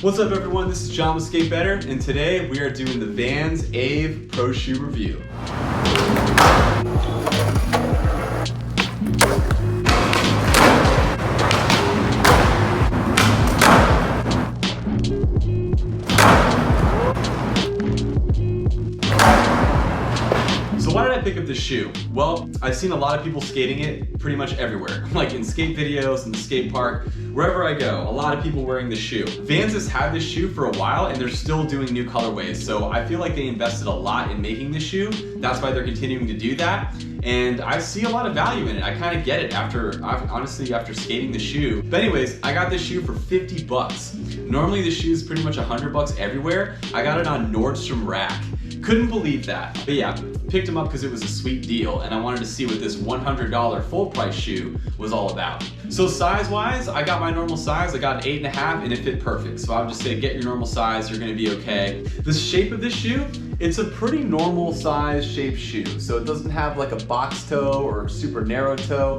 What's up everyone, this is John with Skate Better, and today we are doing the Vans AVE Pro Shoe Review. So why did I pick up this shoe? Well, I've seen a lot of people skating it pretty much everywhere. Like in skate videos, in the skate park, wherever I go, a lot of people wearing this shoe. Vans has had this shoe for a while and they're still doing new colorways. So I feel like they invested a lot in making this shoe. That's why they're continuing to do that. And I see a lot of value in it. I kind of get it honestly after skating the shoe. But anyways, I got this shoe for 50 bucks. Normally this shoe is pretty much 100 bucks everywhere. I got it on Nordstrom Rack. Couldn't believe that. But yeah, picked them up because it was a sweet deal and I wanted to see what this $100 full price shoe was all about. So size wise, I got my normal size. I got an 8.5 and it fit perfect. So I would just say get your normal size, you're gonna be okay. The shape of this shoe, it's a pretty normal size shaped shoe. So it doesn't have like a box toe or super narrow toe,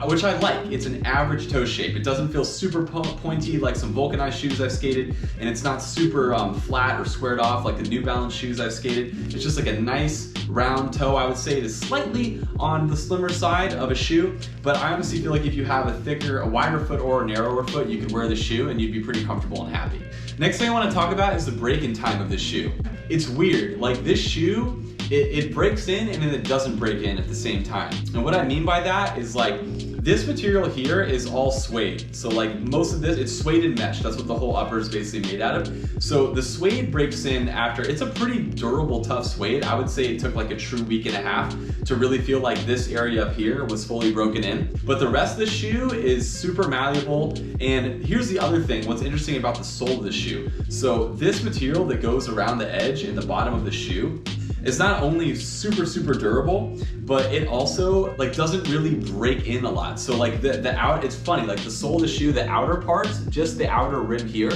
which I like. It's an average toe shape. It doesn't feel super pointy like some vulcanized shoes I've skated, and it's not super flat or squared off like the New Balance shoes I've skated. It's just like a nice round toe. I would say it is slightly on the slimmer side of a shoe, but I honestly feel like if you have a wider foot or a narrower foot, you could wear the shoe and you'd be pretty comfortable and happy. Next thing I want to talk about is the break-in time of this shoe. It's weird, like this shoe, it breaks in and then it doesn't break in at the same time. And what I mean by that is like, this material here is all suede. So like most of this, it's suede and mesh. That's what the whole upper is basically made out of. So the suede breaks in after, it's a pretty durable, tough suede. I would say it took like a true week and a half to really feel like this area up here was fully broken in. But the rest of the shoe is super malleable. And here's the other thing, what's interesting about the sole of the shoe. So this material that goes around the edge in the bottom of the shoe is not only super durable, but it also like doesn't really break in a lot. So like it's funny, like the sole of the shoe, the outer parts, just the outer rim here,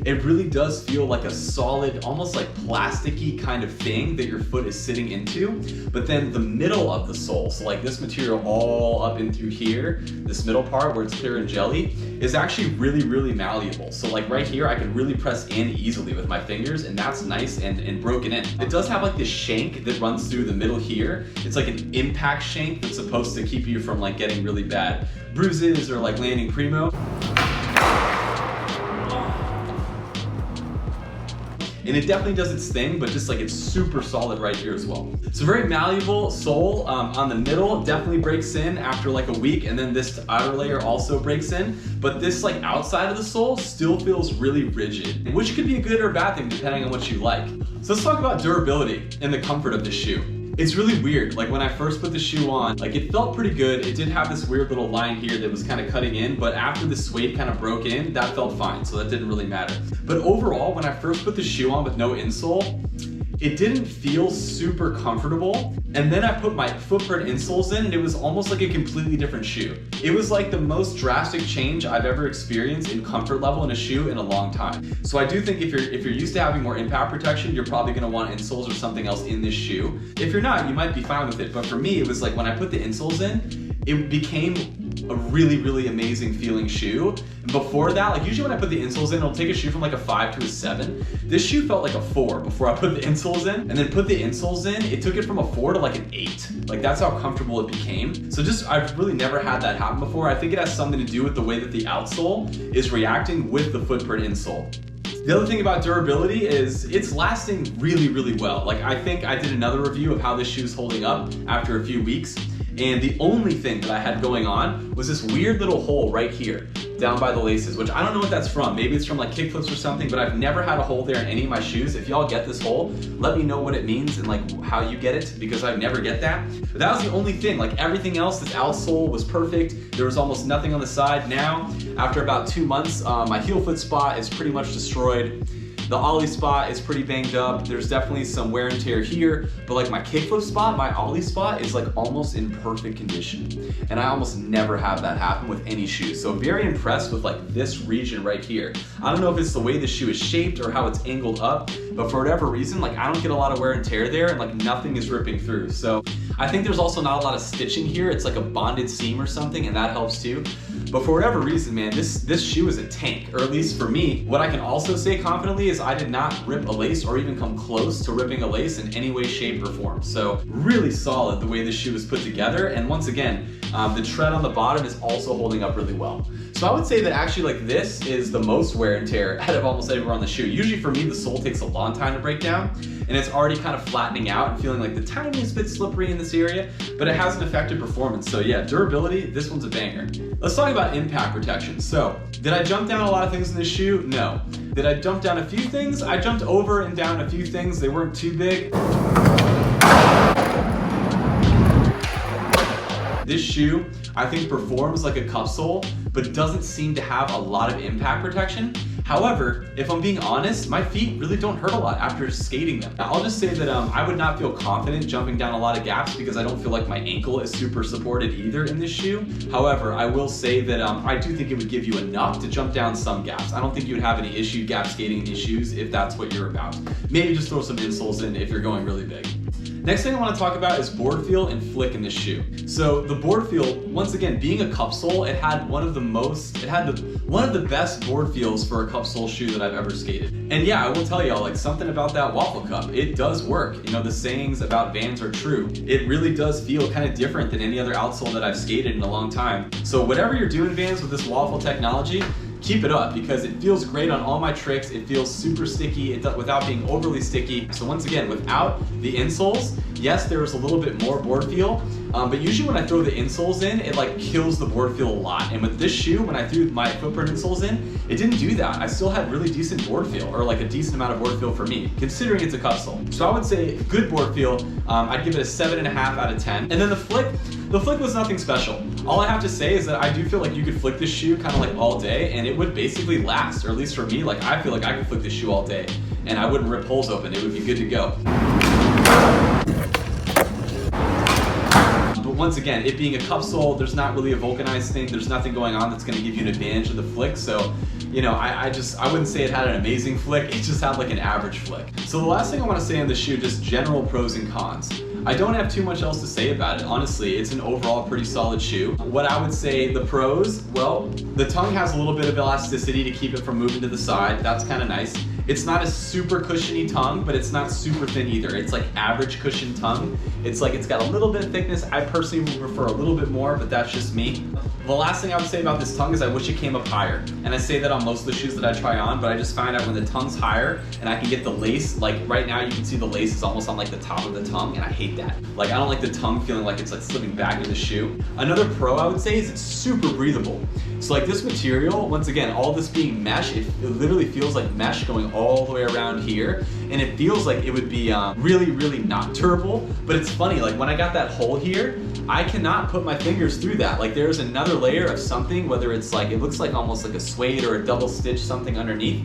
it really does feel like a solid, almost like plasticky kind of thing that your foot is sitting into. But then the middle of the sole, so like this material all up in through here, this middle part where it's clear and jelly, is actually really malleable. So like right here, I can really press in easily with my fingers, and that's nice and broken in. It does have like this shank that runs through the middle here. It's like an impact shank that's supposed to keep you from like getting really bad bruises or like landing primo. And it definitely does its thing, but just like it's super solid right here as well. So very malleable sole on the middle, definitely breaks in after like a week, and then this outer layer also breaks in, but this like outside of the sole still feels really rigid, which could be a good or bad thing depending on what you like. So let's talk about durability and the comfort of this shoe. It's really weird. Like when I first put the shoe on, like it felt pretty good. It did have this weird little line here that was kind of cutting in, but after the suede kind of broke in, that felt fine. So that didn't really matter. But overall, when I first put the shoe on with no insole, it didn't feel super comfortable. And then I put my footprint insoles in and it was almost like a completely different shoe. It was like the most drastic change I've ever experienced in comfort level in a shoe in a long time. So I do think if you're used to having more impact protection, you're probably gonna want insoles or something else in this shoe. If you're not, you might be fine with it. But for me, it was like when I put the insoles in, it became a really amazing feeling shoe. And before that, like usually when I put the insoles in, it'll take a shoe from like a 5 to a 7. This shoe felt like a 4 before I put the insoles in, and then put the insoles in, it took it from a 4 to like an 8. Like that's how comfortable it became. So I've really never had that happen before. I think it has something to do with the way that the outsole is reacting with the footprint insole. The other thing about durability is it's lasting really well. Like I think I did another review of how this shoe's holding up after a few weeks, and the only thing that I had going on was this weird little hole right here down by the laces, which I don't know what that's from. Maybe it's from like kickflips or something, but I've never had a hole there in any of my shoes. If y'all get this hole, let me know what it means and like how you get it, because I never get that. But that was the only thing. Like everything else, this outsole was perfect. There was almost nothing on the side. Now, after about 2 months, my heel foot spot is pretty much destroyed. The ollie spot is pretty banged up. There's definitely some wear and tear here, but like my kickflip spot, my ollie spot is like almost in perfect condition. And I almost never have that happen with any shoe. So very impressed with like this region right here. I don't know if it's the way the shoe is shaped or how it's angled up, but for whatever reason, like I don't get a lot of wear and tear there, and like nothing is ripping through. So I think there's also not a lot of stitching here. It's like a bonded seam or something, and that helps too. But for whatever reason, man, this shoe is a tank, or at least for me. What I can also say confidently is I did not rip a lace or even come close to ripping a lace in any way, shape, or form. So really solid the way this shoe is put together. And once again, the tread on the bottom is also holding up really well. So I would say that actually like this is the most wear and tear out of almost everywhere on the shoe. Usually for me, the sole takes a long time to break down, and it's already kind of flattening out and feeling like the tiniest bit slippery in this area, but it hasn't affected performance. So yeah, durability, this one's a banger. Let's talk about impact protection. So did I jump down a lot of things in this shoe? No. Did I jump down a few things? I jumped over and down a few things. They weren't too big. This shoe, I think, performs like a cup sole, but doesn't seem to have a lot of impact protection. However, if I'm being honest, my feet really don't hurt a lot after skating them. Now, I'll just say that I would not feel confident jumping down a lot of gaps because I don't feel like my ankle is super supported either in this shoe. However, I will say that I do think it would give you enough to jump down some gaps. I don't think you'd have any issue gap skating in these shoes if that's what you're about. Maybe just throw some insoles in if you're going really big. Next thing I want to talk about is board feel and flick in this shoe. So the board feel, once again, being a cup sole, it had one of the best board feels for a cup sole shoe that I've ever skated. And yeah, I will tell y'all, like, something about that waffle cup, it does work. You know, the sayings about Vans are true. It really does feel kind of different than any other outsole that I've skated in a long time. So whatever you're doing, Vans, with this waffle technology, keep it up because it feels great on all my tricks. It feels super sticky without being overly sticky. So once again, without the insoles, yes, there was a little bit more board feel, but usually when I throw the insoles in, it like kills the board feel a lot. And with this shoe, when I threw my footprint insoles in, it didn't do that. I still had really decent board feel, or like a decent amount of board feel for me, considering it's a cup sole. So I would say good board feel. I'd give it a 7.5 out of 10. And then the flick was nothing special. All I have to say is that I do feel like you could flick this shoe kind of like all day and it would basically last, or at least for me, like I feel like I could flick this shoe all day and I wouldn't rip holes open. It would be good to go. But once again, it being a cup sole, there's not really a vulcanized thing. There's nothing going on that's going to give you an advantage of the flick. So, you know, I wouldn't say it had an amazing flick. It just had like an average flick. So the last thing I want to say on the shoe, just general pros and cons. I don't have too much else to say about it. Honestly, it's an overall pretty solid shoe. What I would say the pros, well, the tongue has a little bit of elasticity to keep it from moving to the side. That's kind of nice. It's not a super cushiony tongue, but it's not super thin either. It's like average cushion tongue. It's like it's got a little bit of thickness. I personally would prefer a little bit more, but that's just me. The last thing I would say about this tongue is I wish it came up higher. And I say that on most of the shoes that I try on, but I just find out when the tongue's higher and I can get the lace, like right now you can see the lace is almost on like the top of the tongue, and I hate that. Like I don't like the tongue feeling like it's like slipping back in the shoe. Another pro I would say is it's super breathable. So like this material, once again, all this being mesh, it literally feels like mesh going all the way around here. And it feels like it would be really, really not durable. But it's funny, like when I got that hole here, I cannot put my fingers through that. Like there's another layer of something, whether it's like, it looks like almost like a suede or a double stitch something underneath,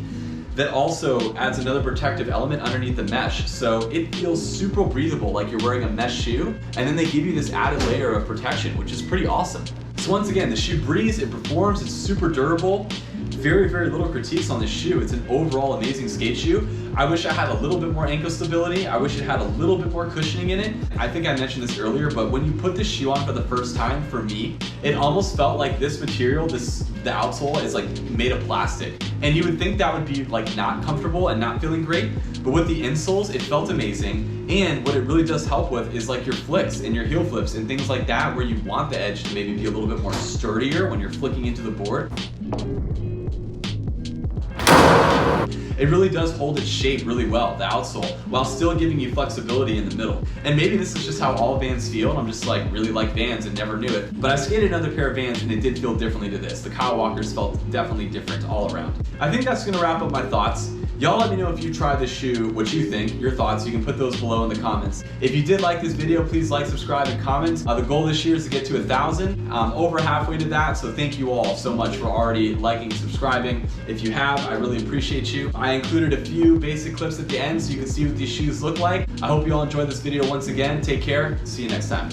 that also adds another protective element underneath the mesh. So it feels super breathable, like you're wearing a mesh shoe, and then they give you this added layer of protection, which is pretty awesome. So once again, the shoe breathes, it performs, it's super durable. Very, very little critiques on this shoe. It's an overall amazing skate shoe. I wish I had a little bit more ankle stability. I wish it had a little bit more cushioning in it. I think I mentioned this earlier, but when you put this shoe on for the first time, for me, it almost felt like this material, the outsole is like made of plastic. And you would think that would be like not comfortable and not feeling great, but with the insoles, it felt amazing. And what it really does help with is like your flicks and your heel flips and things like that, where you want the edge to maybe be a little bit more sturdier when you're flicking into the board. It really does hold its shape really well, the outsole, while still giving you flexibility in the middle. And maybe this is just how all Vans feel, and I'm just like really like Vans and never knew it. But I skated another pair of Vans and it did feel differently to this. The Kyle Walkers felt definitely different all around. I think that's gonna wrap up my thoughts. Y'all let me know if you tried this shoe, what you think, your thoughts. You can put those below in the comments. If you did like this video, please like, subscribe, and comment. The goal this year is to get to 1,000. Over halfway to that, so thank you all so much for already liking and subscribing. If you have, I really appreciate you. I included a few basic clips at the end so you can see what these shoes look like. I hope you all enjoyed this video once again. Take care. See you next time.